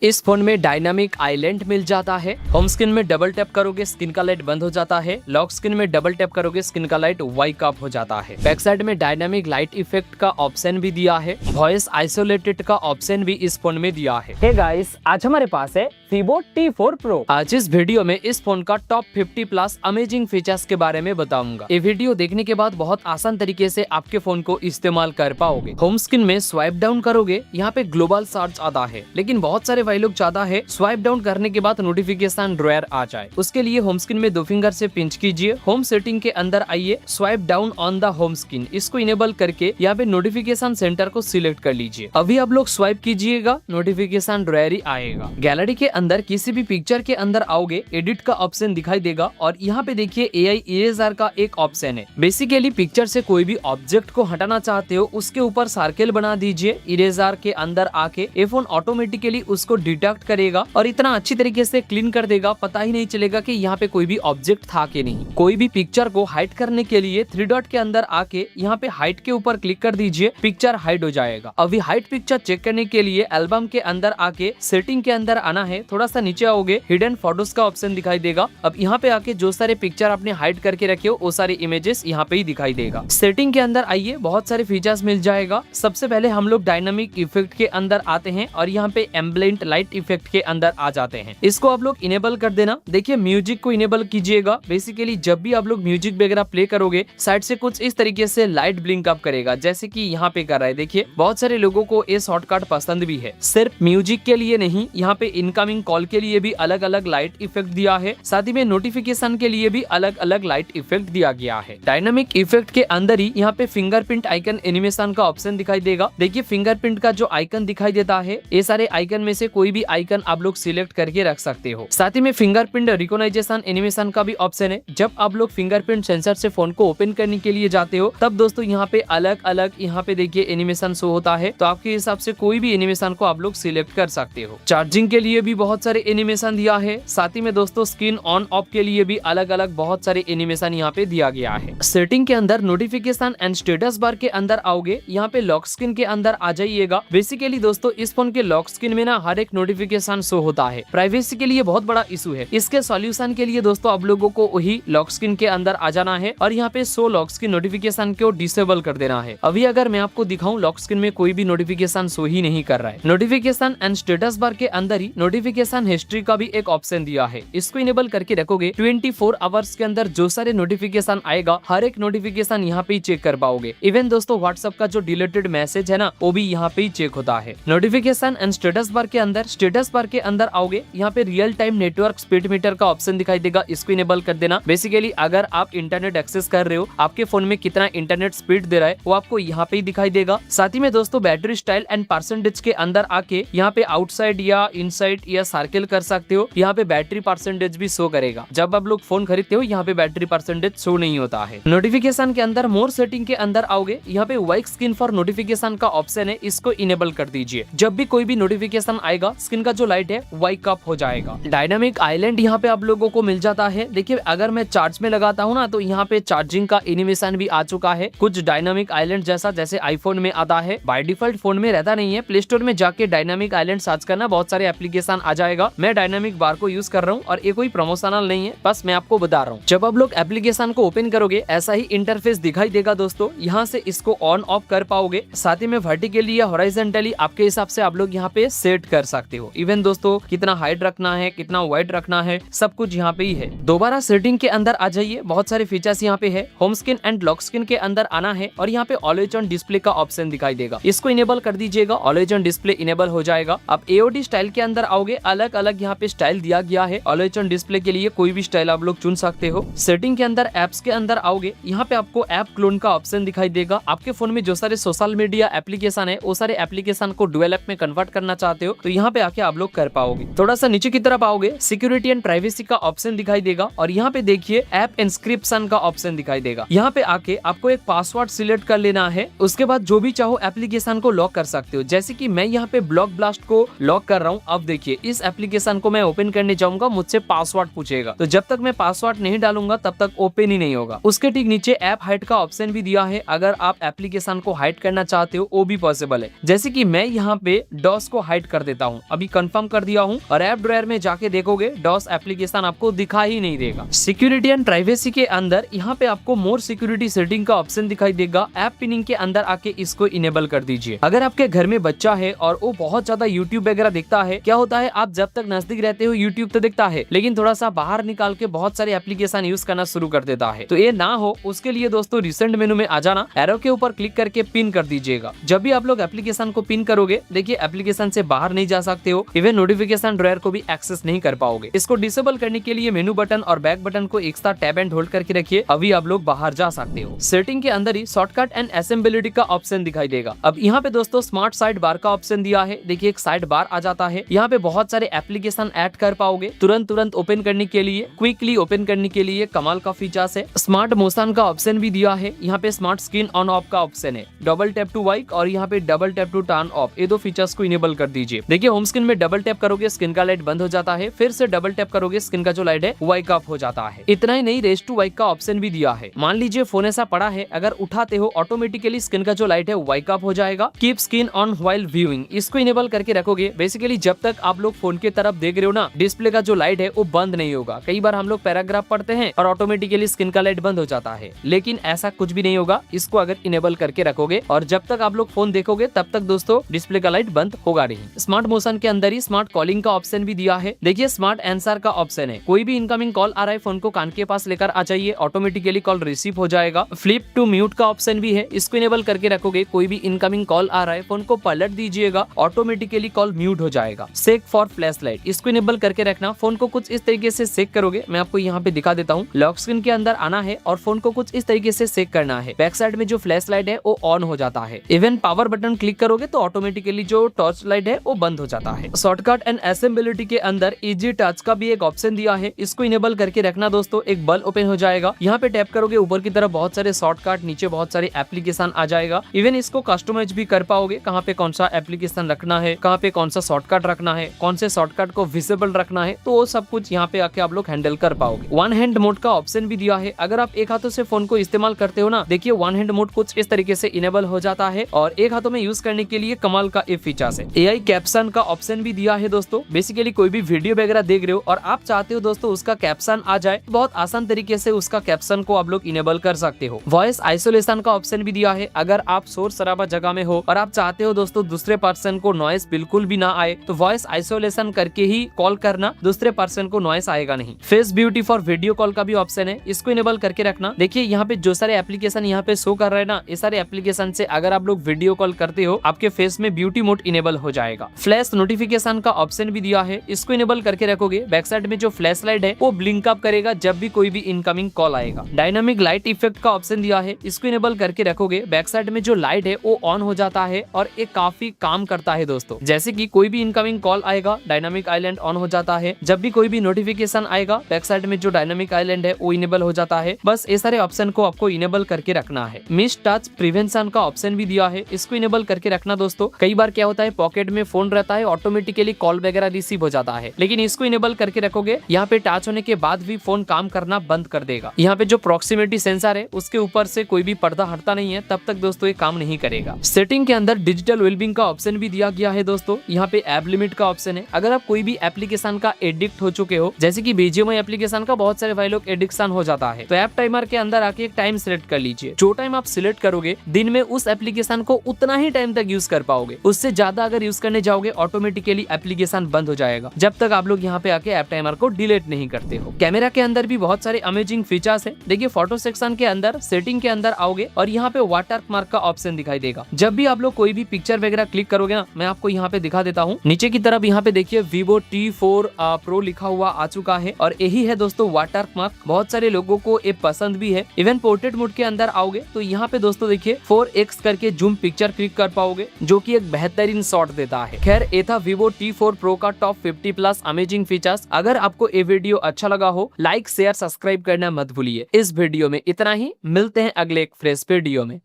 इस फोन में dynamic island मिल जाता है। होम स्क्रीन में डबल टैप करोगे स्क्रीन का लाइट बंद हो जाता है। लॉक स्क्रीन में डबल टैप करोगे स्क्रीन का लाइट वाइक ऑफ हो जाता है। बैक साइड में डायनामिक लाइट इफेक्ट का ऑप्शन भी दिया है। वॉइस आइसोलेटेड का ऑप्शन भी इस फोन में दिया है। हे गाइस, आज हमारे पास है Vivo T4 Pro। आज इस वीडियो में इस फोन का टॉप 50 प्लस अमेजिंग फीचर्स के बारे में बताऊंगा। ये वीडियो देखने के बाद बहुत आसान तरीके से आपके फोन को इस्तेमाल कर पाओगे। होम स्क्रीन में स्वाइप डाउन करोगे, यहाँ पे ग्लोबल सर्च आता है, लेकिन बहुत सारे भाई लोग चाहता है स्वाइप डाउन करने के बाद नोटिफिकेशन ड्रॉयर आ जाए। उसके लिए होम स्क्रीन में 2 फिंगर से पिंच कीजिए, होम सेटिंग के अंदर आइए, swipe down on the home screen इसको इनेबल करके यहाँ पे नोटिफिकेशन सेंटर को सिलेक्ट कर लीजिए। अभी आप लोग स्वाइप कीजिएगा, नोटिफिकेशन ड्रॉयर ही आएगा। गैलरी के अंदर किसी भी पिक्चर के अंदर आओगे, एडिट का ऑप्शन दिखाई देगा और यहाँ पे देखिए AI इरेजर का एक ऑप्शन है। बेसिकली पिक्चर से कोई भी ऑब्जेक्ट को हटाना चाहते हो, उसके ऊपर सर्कल बना दीजिए, इरेजर के अंदर आके ये फोन ऑटोमेटिकली उसको डिटेक्ट करेगा और इतना अच्छी तरीके से क्लीन कर देगा, पता ही नहीं चलेगा कि यहाँ पे कोई भी ऑब्जेक्ट था कि नहीं। कोई भी पिक्चर को हाइड करने के लिए 3 डॉट के अंदर आके यहाँ पे हाइड के ऊपर क्लिक कर दीजिए, पिक्चर हाइड हो जाएगा। अभी हाइड पिक्चर चेक करने के लिए एल्बम के अंदर आके सेटिंग के अंदर आना है, थोड़ा सा नीचे आओगे, हिडन फोटोज का ऑप्शन दिखाई देगा। अब यहाँ पे आके जो सारे पिक्चर आपने हाइड करके रखे हो वो सारे इमेजेस यहाँ पे ही दिखाई देगा। सेटिंग के अंदर आइए, बहुत सारे फीचर्स मिल जाएगा। सबसे पहले हम लोग डायनामिक इफेक्ट के अंदर आते हैं और यहाँ पे एम्बलेंट लाइट इफेक्ट के अंदर आ जाते हैं। इसको आप लोग इनेबल कर देना। देखिए म्यूजिक को इनेबल कीजिएगा। बेसिकली जब भी आप लोग म्यूजिक वगैरह प्ले करोगे, साइड से कुछ इस तरीके से लाइट ब्लिंक अप करेगा, जैसे कि यहाँ पे कर रहा है। देखिए बहुत सारे लोगों को ये शॉर्टकट पसंद भी है। सिर्फ म्यूजिक के लिए नहीं, यहाँ पे इनकमिंग कॉल के लिए भी अलग अलग लाइट इफेक्ट दिया है। साथ ही में नोटिफिकेशन के लिए भी अलग अलग लाइट इफेक्ट दिया गया है। डायनामिक इफेक्ट के अंदर ही यहाँ पे फिंगरप्रिंट आइकन एनिमेशन का ऑप्शन दिखाई देगा। देखिए फिंगरप्रिंट का जो आइकन दिखाई देता है, ये सारे आइकन में से कोई भी आइकन आप लोग सिलेक्ट करके रख सकते हो। साथ ही में फिंगरप्रिंट रिकॉग्निशन एनिमेशन का भी ऑप्शन है। जब आप लोग फिंगरप्रिंट सेंसर से फोन को ओपन करने के लिए जाते हो, तब दोस्तों यहाँ पे अलग अलग यहाँ पे देखिए एनिमेशन शो होता है, तो आपके हिसाब से कोई भी एनिमेशन को आप लोग सिलेक्ट कर सकते हो। चार्जिंग के लिए भी बहुत सारे एनिमेशन दिया है। साथ ही में दोस्तों स्क्रीन ऑन ऑफ के लिए भी अलग अलग बहुत सारे एनिमेशन यहाँ पे दिया गया है। सेटिंग के अंदर नोटिफिकेशन एंड स्टेटस बार के अंदर आओगे, यहाँ पे लॉक स्क्रीन के अंदर आ जाइएगा। बेसिकली दोस्तों इस फोन के लॉक स्क्रीन में ना हर एक नोटिफिकेशन शो होता है। प्राइवेसी के लिए बहुत बड़ा इशू है। इसके सॉल्यूशन के लिए दोस्तों आप लोगों को वही लॉक स्क्रीन के अंदर आ जाना है और यहाँ पे शो लॉक स्क्रीन नोटिफिकेशन को डिसेबल कर देना है। अभी अगर मैं आपको दिखाऊं, लॉक स्क्रीन में कोई भी नोटिफिकेशन शो ही नहीं कर रहा है। नोटिफिकेशन एंड स्टेटस बार के अंदर ही नोटिफिकेशन हिस्ट्री का भी एक ऑप्शन दिया है। इसको इनेबल करके रखोगे, 24 आवर्स के अंदर जो सारे नोटिफिकेशन आएगा, हर एक नोटिफिकेशन यहाँ पे ही चेक कर पाओगे। इवन दोस्तों व्हाट्सएप का जो डिलीटेड मैसेज है ना, वो भी यहाँ पे ही चेक होता है। नोटिफिकेशन एंड स्टेटस बार के अंदर, स्टेटस बार के अंदर आओगे, यहाँ पे real time network speed metre का ऑप्शन दिखाई देगा, इसको इनेबल कर देना। बेसिकली अगर आप इंटरनेट एक्सेस कर रहे हो, आपके फोन में कितना इंटरनेट स्पीड दे रहा है वो आपको यहाँ पे ही दिखाई देगा। साथ ही में दोस्तों बैटरी स्टाइल एंड परसेंटेज के अंदर आके यहाँ पे आउटसाइड या इनसाइड या सर्कल कर सकते हो। यहाँ पे बैटरी परसेंटेज भी शो करेगा। जब आप लोग फोन खरीदते हो, यहाँ पे बैटरी परसेंटेज शो नहीं होता है। नोटिफिकेशन के अंदर मोर सेटिंग के अंदर आओगे, यहाँ पे वाइक स्क्रीन फॉर नोटिफिकेशन का ऑप्शन है, इसको इनेबल कर दीजिए। जब भी कोई भी नोटिफिकेशन आएगा, स्क्रीन का जो लाइट है वाइक अप हो जाएगा। डायनामिक आइलैंड यहाँ पे आप लोगों को मिल जाता है। देखिए अगर मैं चार्ज में लगाता हूँ ना, तो यहाँ पे चार्जिंग का एनिमेशन भी आ चुका है, कुछ डायनामिक आइलैंड जैसा, जैसे आईफोन में आता है। बाय डिफॉल्ट फोन में रहता नहीं है। प्ले स्टोर में जाके डायनामिक आइलैंड सर्च करना, बहुत सारे एप्लीकेशन आ जाएगा। मैं डायनामिक बार को यूज कर रहा हूँ और ये कोई प्रमोशनल नहीं है, बस मैं आपको बता रहा हूँ। जब आप लोग एप्लीकेशन को ओपन करोगे, ऐसा ही इंटरफेस दिखाई देगा दोस्तों। यहाँ से इसको ऑन ऑफ कर पाओगे। साथ ही में वर्टिकली या हॉरिजॉन्टली आपके हिसाब से आप लोग यहाँ पे सेट कर सकते हो। इवन दोस्तों कितना हाइट रखना है, कितना वाइड रखना है, सब कुछ यहाँ पे ही है। दोबारा सेटिंग के अंदर आ जाइए, बहुत सारे फीचर्स यहाँ पे है। Home screen and lock screen के अंदर आना है और यहाँ पे ऑलवेज ऑन डिस्प्ले का ऑप्शन दिखाई देगा, इसको इनेबल कर दीजिएगा। ऑलवेज ऑन डिस्प्ले इनेबल हो जाएगा। अब AOD स्टाइल के अंदर आओगे, अलग अलग यहाँ पे स्टाइल दिया गया है। ऑलवेज ऑन डिस्प्ले के लिए कोई भी स्टाइल आप लोग चुन सकते हो। सेटिंग के अंदर एप्स के अंदर आओगे, यहाँ पे आपको ऐप क्लोन का ऑप्शन दिखाई देगा। आपके फोन में जो सारे सोशल मीडिया एप्लीकेशन है, वो सारे एप्लीकेशन को डुअल ऐप में कन्वर्ट करना चाहते हो, तो यहाँ पे आके आप लोग कर पाओगे। थोड़ा सा नीचे की तरफ आओगे, सिक्योरिटी एंड प्राइवेसी का ऑप्शन दिखाई देगा और यहाँ पे देखिए ऐप इंस्क्रिप्शन का ऑप्शन दिखाई देगा। यहाँ पे आके आपको एक पासवर्ड सिलेक्ट कर लेना है। उसके बाद जो भी चाहो एप्लीकेशन को लॉक कर सकते हो। जैसे कि मैं यहाँ पे ब्लॉक ब्लास्ट को लॉक कर रहा हूँ। अब देखिए इस एप्लीकेशन को मैं ओपन करने जाऊंगा, मुझसे पासवर्ड पूछेगा, तो जब तक मैं पासवर्ड नहीं डालूंगा तब तक ओपन ही नहीं होगा। उसके ठीक नीचे ऐप हाइड का ऑप्शन भी दिया है। अगर आप एप्लीकेशन को हाइड करना चाहते हो, वो भी पॉसिबल है। जैसे कि मैं यहाँ पे डॉस को हाइड कर देता हूँ। हूँ। अभी कंफर्म कर दिया हूँ और ऐप ड्रॉयर में जाके देखोगे डॉस एप्लीकेशन आपको दिखा ही नहीं देगा। सिक्योरिटी एंड प्राइवेसी के अंदर यहाँ पे आपको मोर सिक्योरिटी सेटिंग का ऑप्शन दिखाई देगा। ऐप पिनिंग के अंदर आके इसको इनेबल कर दीजिए। अगर आपके घर में बच्चा है और वो बहुत ज्यादा यूट्यूब वगैरह देखता है, क्या होता है आप जब तक नजदीक रहते हो यूट्यूब तो देखता है, लेकिन थोड़ा सा बाहर निकाल के बहुत सारे एप्लीकेशन यूज करना शुरू कर देता है। तो ये ना हो उसके लिए दोस्तों रिसेंट मेनू में आ जाना, एरो के ऊपर क्लिक करके पिन कर दीजिएगा। जब भी आप लोग एप्लीकेशन को पिन करोगे, देखिए एप्लीकेशन से बाहर नहीं जा सकते हो, इवन नोटिफिकेशन ड्रॉयर को भी एक्सेस नहीं कर पाओगे। इसको डिसेबल करने के लिए मेनू बटन और बैक बटन को एक साथ टैब एंड होल्ड करके रखिए, अभी आप लोग बाहर जा सकते हो। सेटिंग के अंदर ही शॉर्टकट एंड असेंबलिटी का ऑप्शन दिखाई देगा। अब यहाँ पे दोस्तों स्मार्ट साइड बार का ऑप्शन दिया है। देखिए एक साइड बार आ जाता है, यहाँ पे बहुत सारे एप्लीकेशन ऐड कर पाओगे तुरंत ओपन करने के लिए, क्विकली ओपन करने के लिए कमाल का फीचर्स है। स्मार्ट मोशन का ऑप्शन भी दिया है। यहाँ पे स्मार्ट स्क्रीन ऑन ऑफ का ऑप्शन है, डबल टैप टू वाइक और यहाँ पे double tap to turn off, ये दो फीचर्स को इनेबल कर दीजिए। देखिए होम स्क्रीन में डबल टैप करोगे स्क्रीन का लाइट बंद हो जाता है, फिर से डबल टैप करोगे स्क्रीन का जो लाइट है वाइक ऑफ हो जाता है। इतना ही नहीं, रेस टू वाइक का ऑप्शन भी दिया है। मान लीजिए फोन ऐसा पड़ा है, अगर उठाते हो ऑटोमेटिकली स्क्रीन का जो लाइट है वाइक ऑफ हो जाएगा। Keep screen on while viewing, इसको इनेबल करके रखोगे। बेसिकली जब तक आप लोग फोन की तरफ देख रहे हो ना, डिस्प्ले का जो लाइट है वो बंद नहीं होगा। कई बार हम लोग पैराग्राफ पढ़ते हैं और ऑटोमेटिकली स्क्रीन का लाइट बंद हो जाता है, लेकिन ऐसा कुछ भी नहीं होगा। इसको अगर इनेबल करके रखोगे और जब तक आप लोग फोन देखोगे तब तक दोस्तों डिस्प्ले का लाइट बंद होगा नहीं। स्मार्ट मोशन के अंदर ही स्मार्ट कॉलिंग का ऑप्शन भी दिया है। देखिए स्मार्ट आंसर का ऑप्शन है, कोई भी इनकमिंग कॉल आ रहा है फोन को कान के पास लेकर आ जाइए, ऑटोमेटिकली कॉल रिसीव हो जाएगा। फ्लिप टू म्यूट का ऑप्शन भी है, इसको इनेबल करके रखोगे, कोई भी इनकमिंग कॉल आ रहा है फोन को पलट दीजिएगा, ऑटोमेटिकली कॉल म्यूट हो जाएगा। सेक फॉर फ्लैश लाइट, इसको इनेबल करके रखना। फोन को कुछ इस तरीके से सेक करोगे, मैं आपको यहाँ पे दिखा देता हूँ। लॉक स्क्रीन के अंदर आना है और फोन को कुछ इस तरीके से सेक करना है। बैक साइड में जो फ्लैश लाइट है वो ऑन हो जाता है। इवन पावर बटन क्लिक करोगे तो ऑटोमेटिकली जो टॉर्च लाइट है वो बंद हो जाता है। शॉर्टकट एंड असेंबलिटी के अंदर इजी टच का भी एक ऑप्शन दिया है, इसको इनेबल करके रखना दोस्तों। एक बल्ब ओपन हो जाएगा, यहाँ पे टैप करोगे ऊपर की तरफ बहुत सारे शॉर्टकट, नीचे बहुत सारे एप्लीकेशन आ जाएगा। इवन इसको कस्टमाइज भी कर पाओगे, कहाँ पे कौन सा एप्लीकेशन रखना है, कहाँ पे कौन सा शॉर्टकट रखना है, कौन से शॉर्टकट को विजिबल रखना है, तो वो सब कुछ यहाँ पे आके आप लोग हैंडल कर पाओगे। वन हैंड मोड का ऑप्शन भी दिया है। अगर आप एक हाथों से फोन को इस्तेमाल करते हो ना, देखिए वन हैंड मोड कुछ इस तरीके से इनेबल हो जाता है और एक हाथों में यूज करने के लिए कमाल का एक फीचर है। एआई कैप्शन का ऑप्शन भी दिया है दोस्तों। बेसिकली कोई भी वीडियो वगैरह देख रहे हो और आप चाहते हो दोस्तों उसका कैप्शन आ जाए, बहुत आसान तरीके से उसका कैप्शन को आप लोग इनेबल कर सकते हो। वॉइस आइसोलेशन का ऑप्शन भी दिया है। अगर आप शोर शराबा जगह में हो और आप चाहते हो दोस्तों दूसरे पर्सन को नॉइस बिल्कुल भी ना आए, तो वॉइस आइसोलेशन करके ही कॉल करना, दूसरे पर्सन को नॉइस आएगा नहीं। Face beauty for video call का भी ऑप्शन है, इसको इनेबल करके रखना। देखिए यहाँ पे जो सारे एप्लीकेशन यहाँ पे शो कर रहे हैं ना, ये सारे एप्लीकेशन से अगर आप लोग वीडियो कॉल करते हो आपके फेस में ब्यूटी मोड इनेबल हो जाएगा। फ्लैश नोटिफिकेशन का ऑप्शन भी दिया है, इसको इनेबल करके रखोगे। बैक साइड में जो फ्लैश लाइट है वो ब्लिंक अप करेगा जब भी कोई भी इनकमिंग कॉल आएगा। डायनामिक लाइट इफेक्ट का ऑप्शन दिया है, इसको इनेबल करके रखोगे। बैक साइड में जो लाइट है वो ऑन हो जाता है और ये काफी काम करता है दोस्तों। जैसे कि कोई भी इनकमिंग कॉल आएगा, डायनामिक आइलैंड ऑन हो जाता है। जब भी कोई भी नोटिफिकेशन आएगा, बैक साइड में जो डायनामिक आइलैंड है वो इनेबल हो जाता है। बस ये सारे ऑप्शन को आपको इनेबल करके रखना है। मिस टच प्रिवेंशन का ऑप्शन भी दिया है, इसको इनेबल करके रखना दोस्तों। कई बार क्या होता है पॉकेट में फोन रहता है, ऑटोमेटिकली कॉल वगैरह रिसीव हो जाता है, लेकिन इसको इनेबल करके रखोगे, यहाँ पे टच होने के बाद भी फोन काम करना बंद कर देगा। यहाँ पे जो प्रॉक्सिमिटी सेंसर है उसके ऊपर से कोई भी पर्दा हटता नहीं है, तब तक दोस्तों ये काम नहीं करेगा। सेटिंग के अंदर डिजिटल वेलबींग का ऑप्शन भी दिया गया है दोस्तों। यहाँ पे ऐप लिमिट का ऑप्शन है। अगर आप कोई भी एप्लीकेशन का एडिक्ट हो चुके हो, जैसे कि बीजीएमआई एप्लीकेशन का बहुत सारे भाई लोग एडिक्शन हो जाता है, तो ऐप टाइमर के अंदर आके एक टाइम सिलेक्ट कर लीजिए। जो टाइम आप सिलेक्ट करोगे दिन में उस एप्लीकेशन को उतना ही टाइम तक यूज कर पाओगे। उससे ज्यादा अगर यूज करने जाओगे ऑटोमेटिकली एप्लीकेशन बंद हो जाएगा, जब तक आप लोग यहाँ पे आके ऐप टाइमर को डिलीट नहीं करते हो। कैमरा के अंदर भी बहुत सारे अमेजिंग फीचर्स है। देखिए फोटो सेक्शन के अंदर सेटिंग के अंदर आओगे और यहाँ पे वाटर मार्क का ऑप्शन दिखाई देगा। जब भी आप लोग कोई भी पिक्चर वगैरह क्लिक करोगे ना, मैं आपको यहाँ पे दिखा देता हूँ। नीचे की तरफ यहाँ पे देखिए Vivo T4 Pro लिखा हुआ आ चुका है और यही है दोस्तों वाटर मार्क। बहुत सारे लोगों को ये पसंद भी है। इवन पोर्ट्रेट मोड के अंदर आओगे तो यहाँ पे दोस्तों देखिए 4x करके जूम पिक्चर क्लिक कर पाओगे, जो कि एक बेहतरीन शॉट देता है। खैर ये था Vivo T4 Pro का टॉप 50+ अमेजिंग फीचर्स। अगर आपको ये वीडियो अच्छा लगा हो, लाइक शेयर सब्सक्राइब करना मत भूलिए। इस वीडियो में इतना ही, मिलते हैं अगले एक फ्रेश वीडियो में।